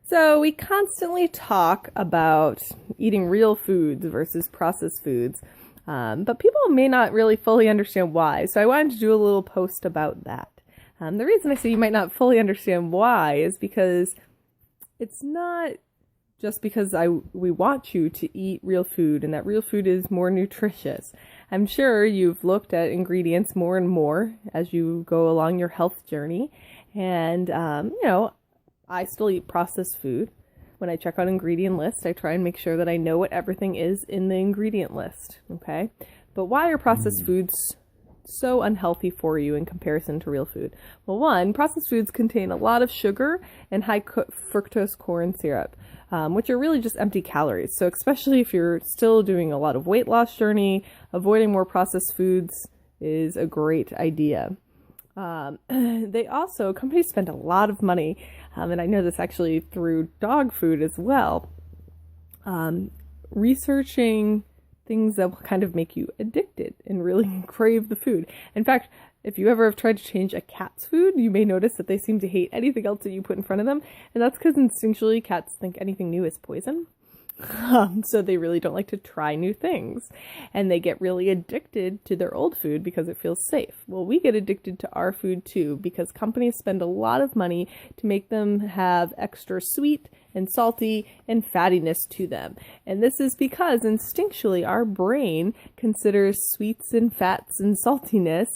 So we constantly talk about eating real foods versus processed foods, but people may not really fully understand why. So I wanted to do a little post about that. The reason I say you might not fully understand why is because it's not just because we want you to eat real food and that real food is more nutritious. I'm sure you've looked at ingredients more and more as you go along your health journey. And, I still eat processed food. When I check out ingredient list, I try and make sure that I know what everything is in the ingredient list, okay? But why are processed foods so unhealthy for you in comparison to real food? Well, one, processed foods contain a lot of sugar and high fructose corn syrup, which are really just empty calories. So especially if you're still doing a lot of weight loss journey, avoiding more processed foods is a great idea. Companies spend a lot of money, and I know this actually through dog food as well, researching things that will kind of make you addicted and really crave the food. In fact, if you ever have tried to change a cat's food, you may notice that they seem to hate anything else that you put in front of them, and that's because instinctually cats think anything new is poison. So they really don't like to try new things, and they get really addicted to their old food because it feels safe. Well, we get addicted to our food too because companies spend a lot of money to make them have extra sweet and salty and fattiness to them. And this is because instinctually our brain considers sweets and fats and saltiness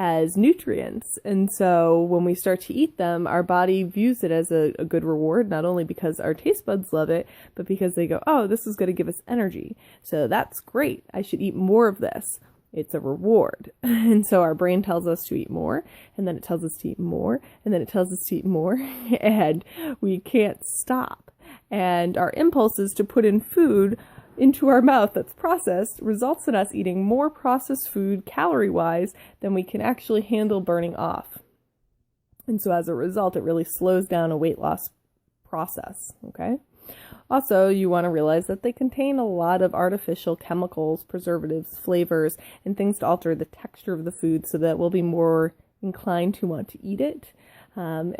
as nutrients. And so when we start to eat them, our body views it as a good reward, not only because our taste buds love it, but because they go, oh, this is going to give us energy. So that's great. I should eat more of this. It's a reward. And so our brain tells us to eat more, and then it tells us to eat more, and then it tells us to eat more, and we can't stop. And our impulses to put in food into our mouth that's processed results in us eating more processed food calorie-wise than we can actually handle burning off. And so as a result, it really slows down a weight loss process, okay? Also, you want to realize that they contain a lot of artificial chemicals, preservatives, flavors, and things to alter the texture of the food so that we'll be more inclined to want to eat it. I'm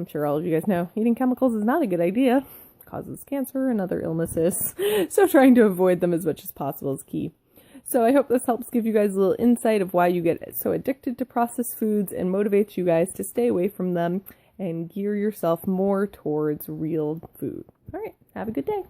sure all of you guys know eating chemicals is not a good idea. Causes cancer and other illnesses. So trying to avoid them as much as possible is key. So I hope this helps give you guys a little insight of why you get so addicted to processed foods and motivates you guys to stay away from them and gear yourself more towards real food. All right, have a good day.